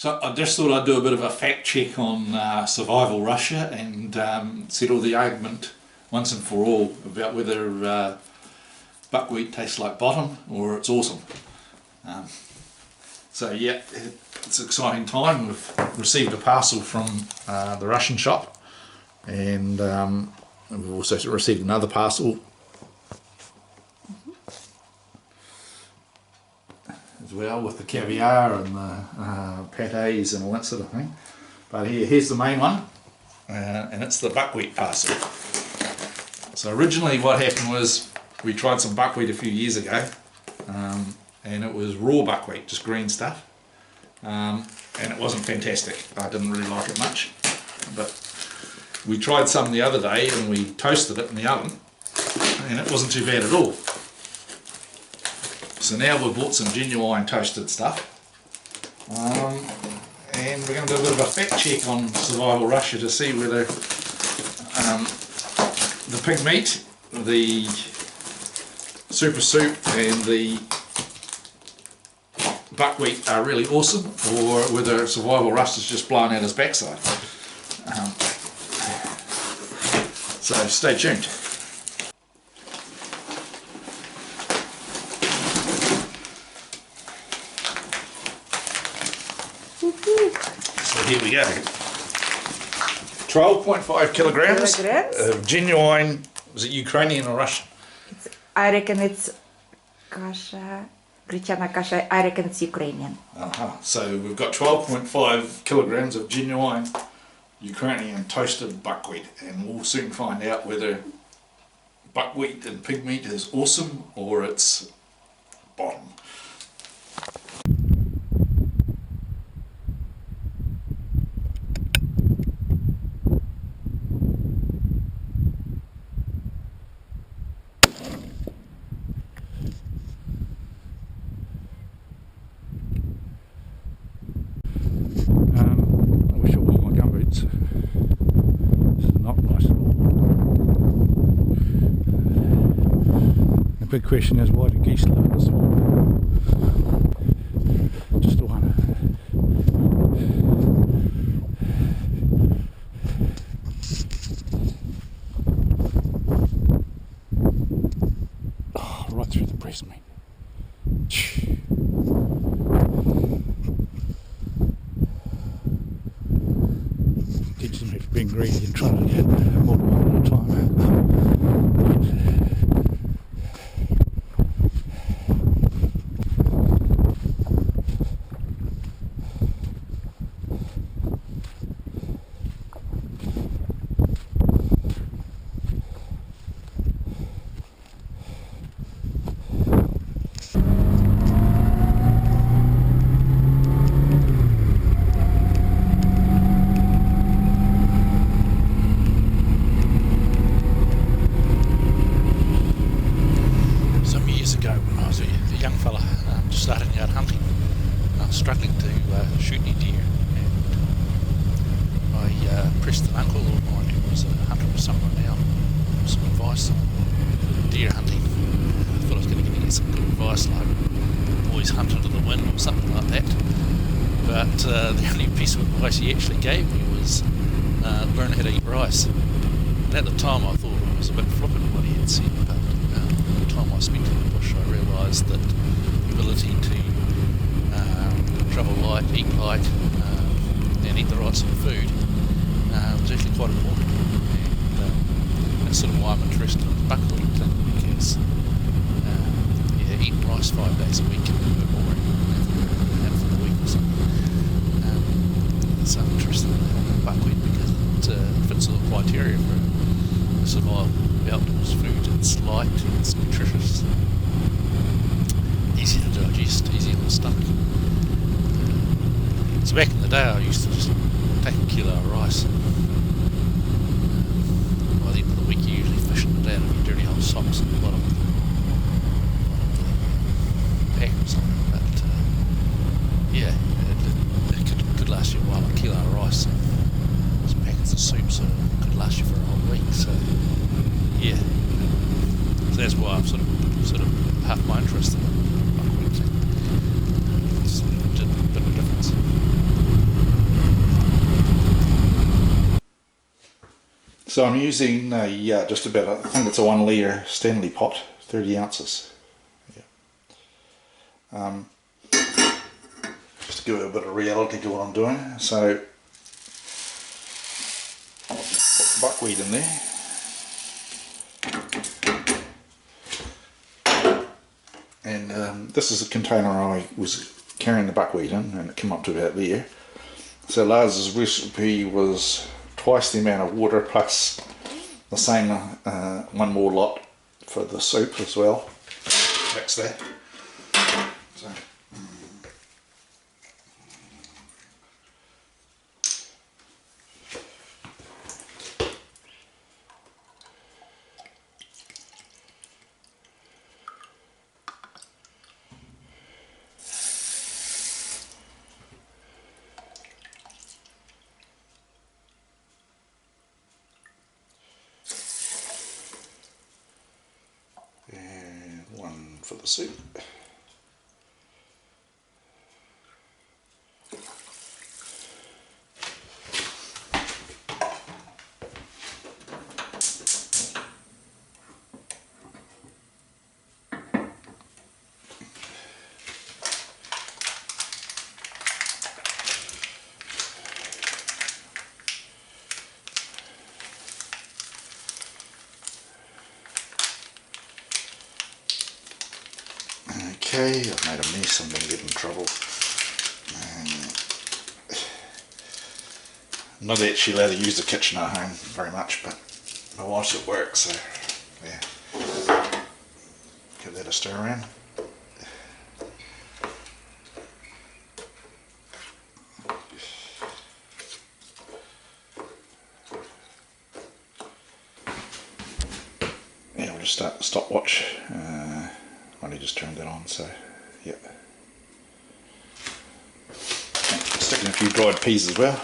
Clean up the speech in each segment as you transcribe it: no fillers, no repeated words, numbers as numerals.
So I just thought I'd do a bit of a fact check on survival Russia and settle the argument once and for all about whether buckwheat tastes like bottom or it's awesome. So yeah, it's an exciting time. We've received a parcel from the Russian shop, and we've also received another parcel as well with the caviar and the pates and all that sort of thing. But here's the main one, and it's the buckwheat parcel. So originally what happened was we tried some buckwheat a few years ago, and it was raw buckwheat, just green stuff, and it wasn't fantastic. I didn't really like it much, but we tried some the other day and we toasted it in the oven, and it wasn't too bad at all. So now we've bought some genuine toasted stuff, and we're going to do a bit of a fact check on survival Russia to see whether the pig meat, the Suppa soup and the buckwheat are really awesome, or whether survival Russ is just blowing out his backside. So stay tuned. So here we go. 12.5 kilograms of genuine, was it Ukrainian or Russian? I reckon it's kasha, grychana kasha, I reckon it's Ukrainian. So we've got 12.5 kilograms of genuine Ukrainian toasted buckwheat, and we'll soon find out whether buckwheat and pig meat is awesome or it's bottom. I wish I wore my gumboots. This is not nice at all. The big question is, why do geese love this? Just a one. Oh, right through the breast, mate. Teach them being greedy and trying to get more at a time. Starting out hunting, I was struggling to shoot any deer, and I pressed an uncle of mine who was a hunter for somewhere now for some advice on deer hunting. I thought I was going to get some good advice, like always hunt into the wind or something like that, but the only piece of advice he actually gave me was learn how to eat rice. And at the time I thought it was a bit flippant what he had said, but the time I spent in the bush I realised that ability to travel light, eat light, and eat the right sort of food was actually quite important. And that's sort of why I'm interested in buckwheat, because eating rice 5 days a week can be a bit boring for the week or something. So I'm interested in buckwheat because it fits all the criteria for survival outdoors food. It's light, it's nutritious, easy to digest, easy on the stomach. So back in the day I used to just take a kilo of rice. By the end of the week you usually fishing it out of your dirty old socks at the bottom of the pack or something. But yeah, it could last you a while, a kilo of rice. Some packets of soup, so it could last you for a whole week. So yeah, so that's why I've sort of half my interest in it. It's a bit of a difference. So I'm using just about, I think it's a 1 litre Stanley pot, 30 ounces. Yeah. Just to give it a bit of reality to what I'm doing. So I'll put the buckwheat in there. And this is a container I was carrying the buckwheat in, and it came up to about there. So Lars's recipe was twice the amount of water plus the same one more lot for the soup as well. Mix that. So, and one for the soup. Okay, I've made a mess, I'm going to get in trouble. I'm not actually allowed to use the kitchen at home very much, but my wife's at work, so yeah. Give that a stir around. Yeah, we'll just start the stopwatch. Only just turned that on, so yeah. Sticking a few dried peas as well.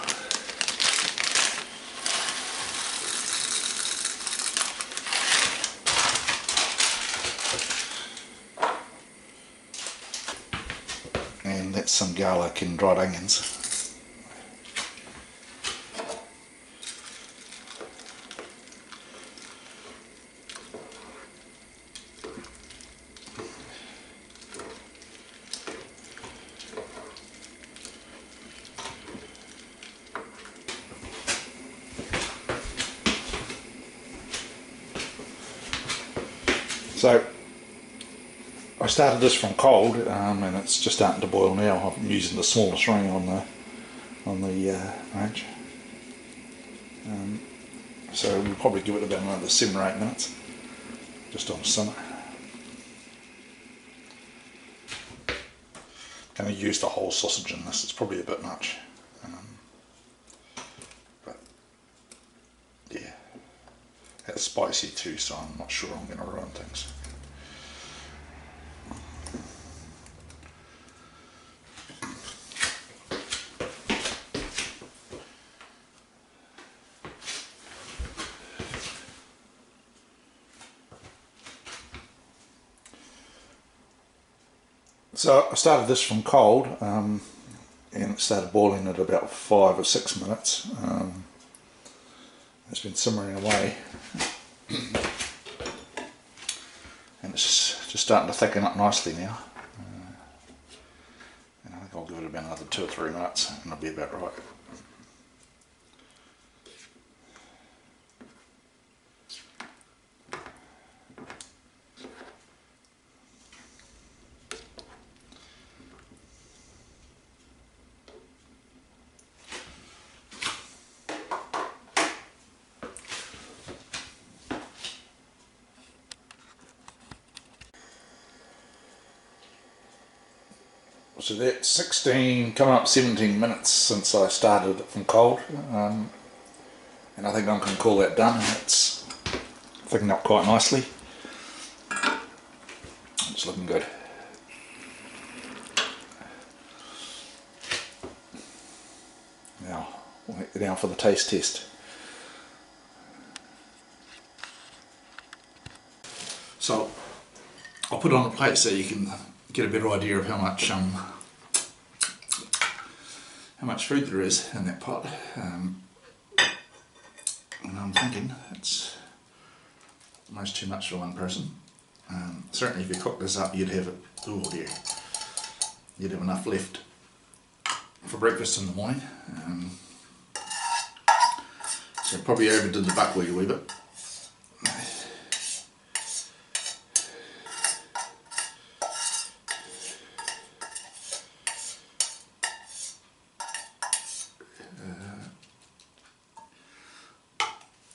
And that's some garlic and dried onions. So I started this from cold, and it's just starting to boil now. I'm using the smallest ring on the range. So we'll probably give it about another 7 or 8 minutes, just on simmer. Going to use the whole sausage in this. It's probably a bit much, but yeah, it's spicy too, so I'm not sure I'm going to ruin things. So I started this from cold, and it started boiling at about 5 or 6 minutes. It's been simmering away, and it's just starting to thicken up nicely now. And I think I'll give it about another 2 or 3 minutes, and it'll be about right. So that's 16, coming up 17 minutes since I started it from cold, and I think I can call that done. It's thickened up quite nicely. It's looking good. Now we'll get down for the taste test. So I'll put it on a plate so you can get a better idea of how much food there is in that pot. And I'm thinking it's almost too much for one person. Certainly if you cook this up, you'd have it, oh dear, you'd have enough left for breakfast in the morning. So probably overdid the buckwheat a wee bit.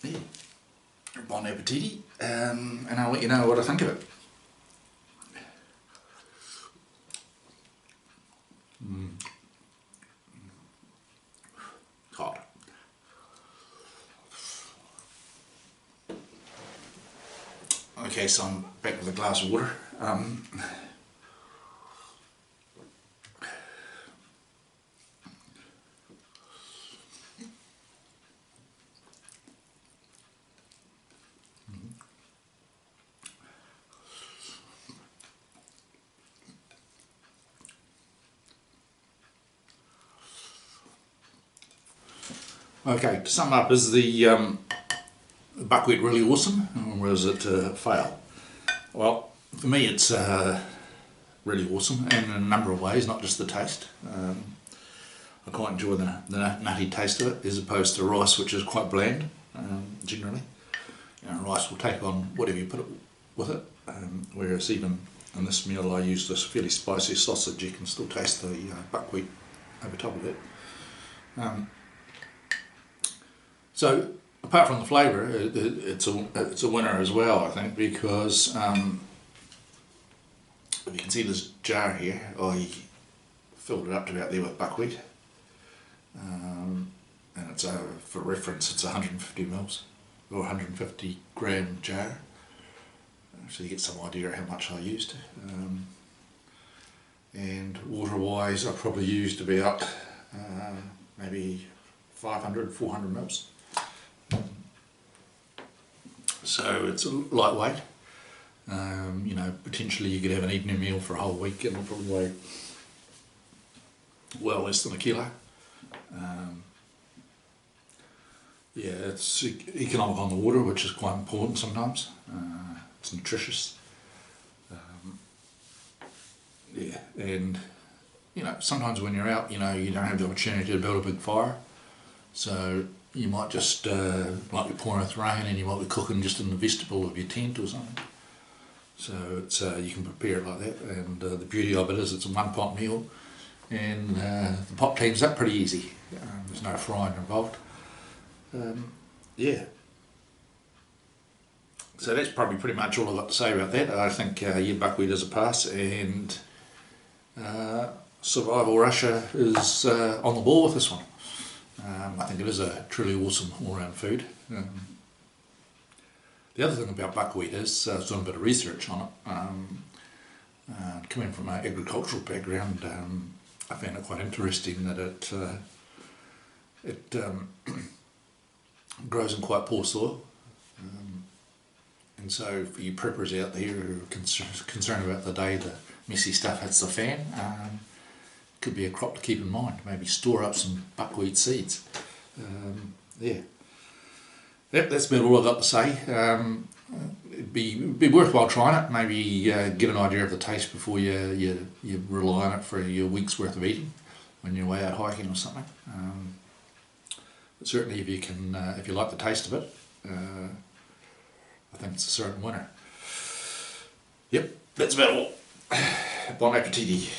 Yeah. Bon appetit, and I'll let you know what I think of it. Hot. Okay, so I'm back with a glass of water. Okay, to sum up, is the buckwheat really awesome, or is it fail? Well, for me it's really awesome in a number of ways, not just the taste. I quite enjoy the nutty taste of it, as opposed to rice, which is quite bland, generally. You know, rice will take on whatever you put it with it, whereas even in this meal I use this fairly spicy sausage. You can still taste the buckwheat over top of it. So apart from the flavour, it's a winner as well, I think, because if you can see this jar here, I filled it up to about there with buckwheat, and it's for reference, it's 150 mils or 150 gram jar, so you get some idea of how much I used. And water wise, I probably used about maybe 500, 400 mils. So it's lightweight. You know, potentially you could have an evening meal for a whole week and it'll probably weigh well less than a kilo. Yeah, it's economic on the water, which is quite important sometimes. It's nutritious. Yeah, and you know, sometimes when you're out, you know, you don't have the opportunity to build a big fire, so you might just might be pouring with rain and you might be cooking just in the vestibule of your tent or something. So it's you can prepare it like that, and the beauty of it is it's a one pot meal, and the pot cleans up pretty easy. There's no frying involved. Yeah. So that's probably pretty much all I've got to say about that. I think yeah, buckwheat is a pass, and Survival Russia is on the ball with this one. I think it is a truly awesome all-round food. The other thing about buckwheat is, I've done a bit of research on it. Coming from an agricultural background, I found it quite interesting that it grows in quite poor soil. And so for you preppers out there who are concerned about the day the messy stuff hits the fan, could be a crop to keep in mind. Maybe store up some buckwheat seeds. Yeah. Yep, that's about all I've got to say. It'd be worthwhile trying it. Maybe get an idea of the taste before you rely on it for your week's worth of eating when you're away out hiking or something. But certainly, if you can, if you like the taste of it, I think it's a certain winner. Yep, that's about all. Bon appetit.